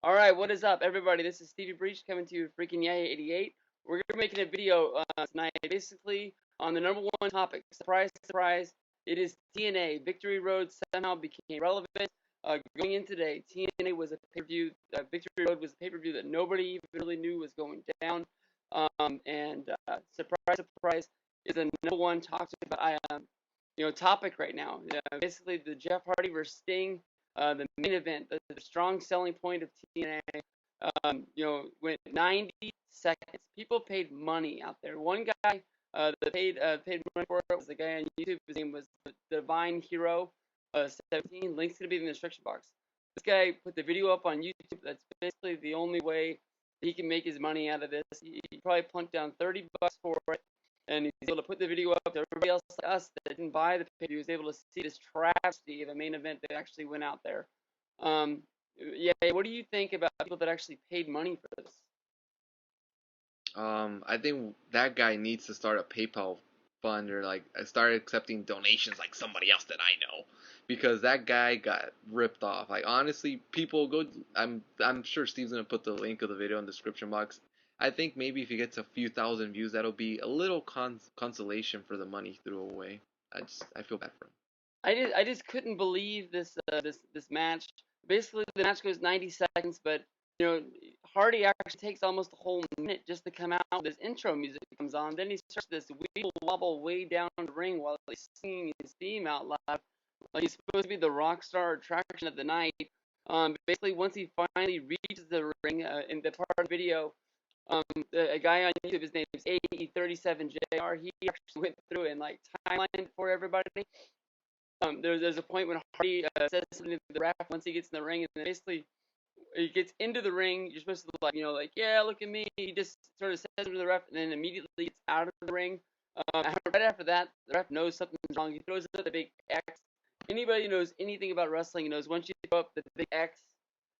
All right, what is up, everybody? This is Stevie Breach coming to you, freaking Yaya 88. We're gonna be making a video tonight, basically on the number one topic. Surprise, surprise! It is TNA. Victory Road somehow became relevant. Going in today, TNA was a pay-per-view. Victory Road was a pay-per-view that nobody even really knew was going down. And surprise, surprise, is the number one talked about topic right now. Basically, the Jeff Hardy versus Sting, the main event, the strong selling point of TNA. Went 90 seconds. People paid money out there. One guy that paid money for it was the guy on YouTube. His name was Divine Hero 17. Links gonna be in the description box. This guy put the video up on YouTube. That's basically the only way he can make his money out of this. He probably plunked down $30 for it, and he's able to put the video up to everybody else like us that didn't buy the pay. He was able to see this travesty of a main event that actually went out there. Yeah, what do you think about people that actually paid money for this? I think that guy needs to start a PayPal fund or like start accepting donations like somebody else that I know, because that guy got ripped off. Like honestly, people go. I'm sure Steve's gonna put the link of the video in the description box. I think maybe if he gets a few thousand views, that'll be a little consolation for the money he threw away. I feel bad for him. I just couldn't believe this match. Basically, the match goes 90 seconds, but you know, Hardy actually takes almost a whole minute just to come out. This intro music comes on, then he starts this weeble wobble way down the ring while he's singing his theme out loud, like he's supposed to be the rock star attraction of the night. Basically, once he finally reaches the ring, in the part of the video, a guy on YouTube, his name is AE37JR. He actually went through and like timelined for everybody. There's a point when Hardy says something to the ref once he gets in the ring, and then basically he gets into the ring. You're supposed to like yeah, look at me. He just sort of says to the ref, and then immediately gets out of the ring. Right after that, the ref knows something's wrong. He throws out the big X. Anybody who knows anything about wrestling knows once you throw up the big X,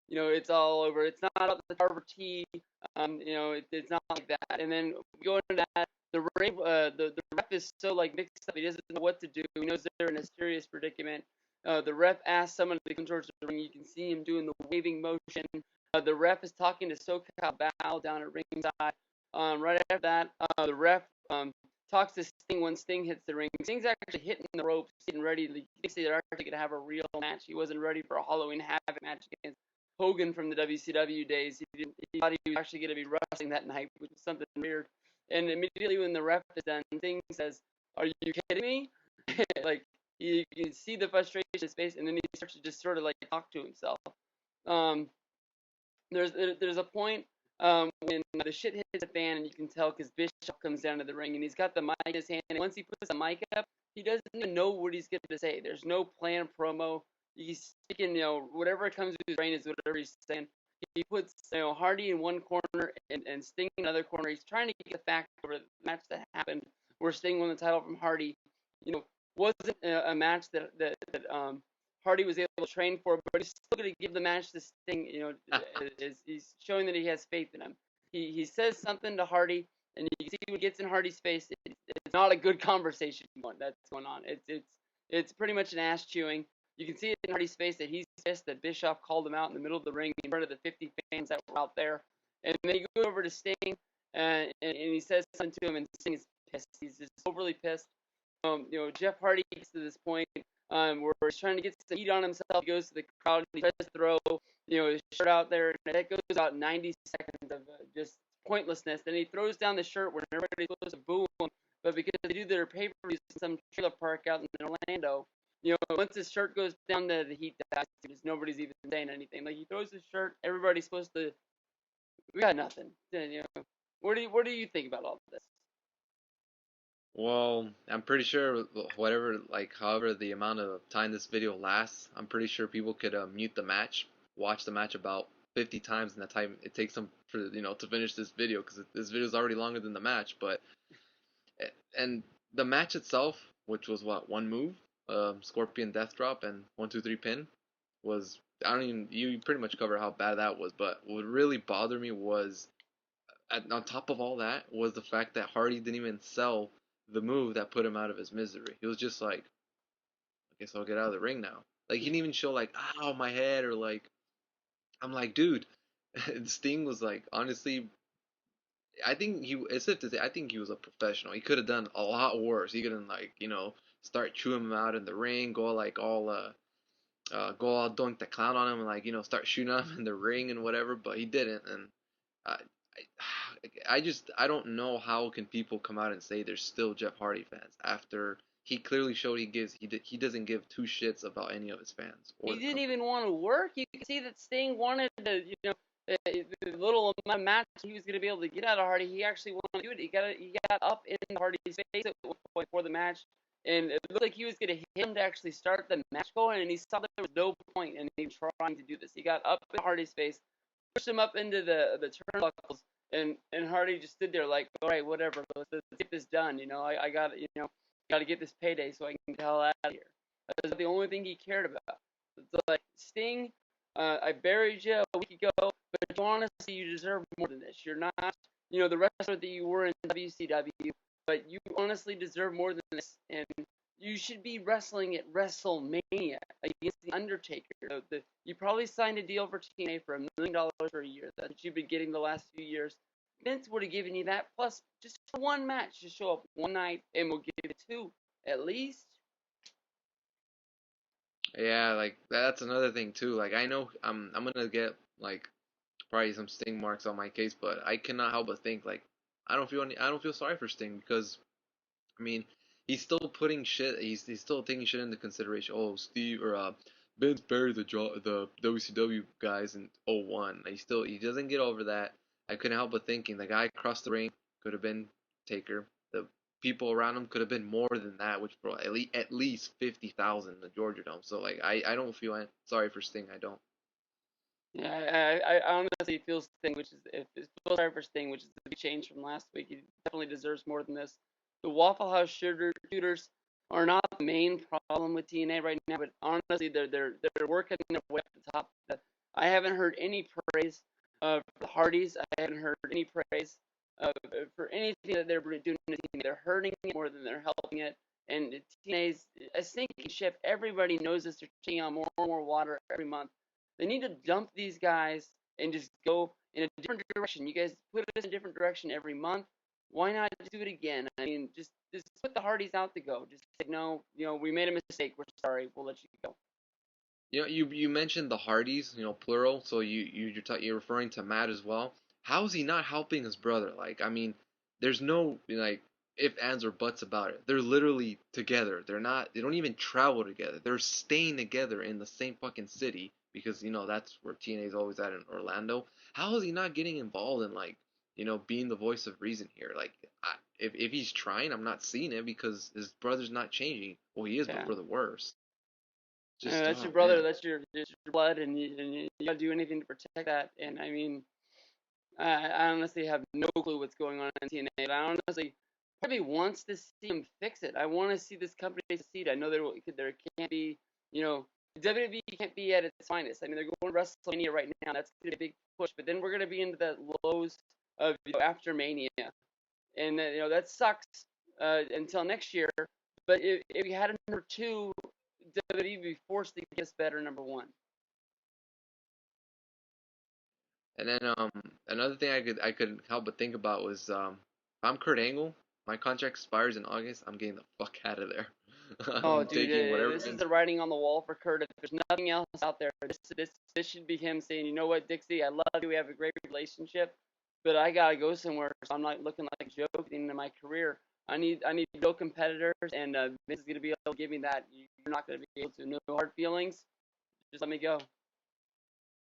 it's all over. It's not up the Tarver T. It's not like that. And then we go into that. The ref is so like mixed up. He doesn't know what to do. He knows they're in a serious predicament. The ref asks someone to come towards the ring. You can see him doing the waving motion. The ref is talking to SoCal Val down at ringside. Right after that, the ref talks to Sting when Sting hits the ring. Sting's actually hitting the ropes, getting ready. He thinks they're actually going to have a real match. He wasn't ready for a Halloween Havoc match against Hogan from the WCW days. He thought he was actually going to be wrestling that night, which is something weird. And immediately when the ref is done, Sting says, "Are you kidding me?" Like you can see the frustration in his face, and then he starts to just sort of like talk to himself. Um, there's a point when the shit hits the fan, and you can tell because Bischoff comes down to the ring, and he's got the mic in his hand, and once he puts the mic up, he doesn't even know what he's going to say. There's no planned promo. He's speaking, whatever comes to his brain is whatever he's saying. He puts, Hardy in one corner and Sting in another corner. He's trying to get the fact over the match that happened where Sting won the title from Hardy. Wasn't a match that Hardy was able to train for, but he's still going to give the match to Sting. He's showing that he has faith in him. He says something to Hardy, and you can see when he gets in Hardy's face, it's not a good conversation that's going on. It's pretty much an ass chewing. You can see it in Hardy's face that he's pissed that Bischoff called him out in the middle of the ring in front of the 50 fans that were out there. And then he goes over to Sting, and he says something to him, and Sting is pissed. He's just overly pissed. Jeff Hardy gets to this point where he's trying to get some heat on himself. He goes to the crowd, and he tries to throw, his shirt out there, and that goes out 90 seconds of just pointlessness. Then he throws down the shirt when everybody's supposed to boo him, but because they do their pay-per-views in some trailer park out in Orlando, once his shirt goes down, the heat dies. Nobody's even saying anything. Like he throws his shirt, everybody's supposed to. We got nothing. What do you think about all this? Well, I'm pretty sure however the amount of time this video lasts, I'm pretty sure people could mute the match, watch the match about 50 times in the time it takes them for to finish this video, because this video is already longer than the match. But and the match itself, which was what, one move, Scorpion Death Drop and 1-2-3 pin, was, I don't even, you pretty much cover how bad that was. But what really bothered me was, on top of all that, was the fact that Hardy didn't even sell the move that put him out of his misery. He was just like, I guess I'll get out of the ring now. Like he didn't even show like, ow, my head, or like, I'm like, dude, Sting was like, honestly, I think it's safe to say, I think he was a professional. He could have done a lot worse. He could have like, start chewing him out in the ring, go all dunk the clown on him and like, start shooting him in the ring and whatever. But he didn't, and I, I don't know how can people come out and say they're still Jeff Hardy fans after he clearly showed he doesn't give two shits about any of his fans or He the didn't company. even want to work. You could see that Sting wanted to, the little amount of match he was going to be able to get out of Hardy. He actually wanted to do it. He got up in Hardy's face at one point before the match, and it looked like he was going to hit him to actually start the match going, and he saw that there was no point in him trying to do this. He got up in Hardy's face, pushed him up into the turnbuckles, and Hardy just stood there like, all right, whatever, let's get this done. I got got to get this payday so I can get the hell out of here. That was the only thing he cared about. It's like, Sting, I buried you a week ago, but honestly, you deserve more than this. You're not, the wrestler that you were in WCW, but you honestly deserve more than this, and you should be wrestling at WrestleMania against The Undertaker. You probably signed a deal for TNA for $1 million for a year that you've been getting the last few years. Vince would have given you that, plus just one match to show up one night, and we'll give you two at least. Yeah, like that's another thing too. Like I know I'm gonna get like probably some Sting marks on my case, but I cannot help but think like I don't feel sorry for Sting because I mean he's still putting shit he's still taking shit into consideration. Oh, Steve or Vince buried the WCW guys in '01. He doesn't get over that. I couldn't help but thinking the guy across the ring could have been Taker. The people around him could have been more than that, which brought at least 50,000 in the Georgia Dome. So like I don't feel sorry for Sting. I don't. Yeah, I honestly feel Sting, which is if it feels sorry for Sting, which is a big change from last week. He definitely deserves more than this. The Waffle House shooters are not the main problem with TNA right now, but honestly, they're working their way up the top. I haven't heard any praise of the Hardys. I haven't heard any praise for anything that they're doing to TNA. They're hurting it more than they're helping it. And TNA's a sinking ship. Everybody knows this. They're taking on more and more water every month. They need to dump these guys and just go in a different direction. You guys put us in a different direction every month. Why not just do it again? I mean, just put the Hardys out to go. Just say, no, we made a mistake. We're sorry. We'll let you go. You mentioned the Hardys, plural. So you're referring to Matt as well. How is he not helping his brother? Like, I mean, there's no like if ands or buts about it. They're literally together. They don't even travel together. They're staying together in the same fucking city because that's where TNA is always at in Orlando. How is he not getting involved in like being the voice of reason here? Like, if he's trying, I'm not seeing it because his brother's not changing. Well, he is, but Yeah. for the worse. Just That's oh your brother. man. That's your blood, and you gotta do anything to protect that. And I mean, I honestly have no clue what's going on in TNA. But I honestly probably wants to see him fix it. I want to see this company succeed. I know there can't be, you know, WWE can't be at its finest. I mean, they're going to WrestleMania right now. That's going to be a big push. But then we're going to be into the lows of after Mania, and that sucks until next year. But if we had a number two, WWE would be forced to get us better number one. And then another thing I could help but think about was if I'm Kurt Angle, my contract expires in August. I'm getting the fuck out of there. Oh, I'm dude, taking whatever this is Vince. the writing on the wall for Kurt. If there's nothing else out there, this should be him saying, you know what, Dixie, I love you. We have a great relationship, but I gotta go somewhere. So I'm not looking like a joke at the end of my career. I need real competitors, and Vince is gonna be able to give me that. You're not gonna be able to. No hard feelings. Just let me go.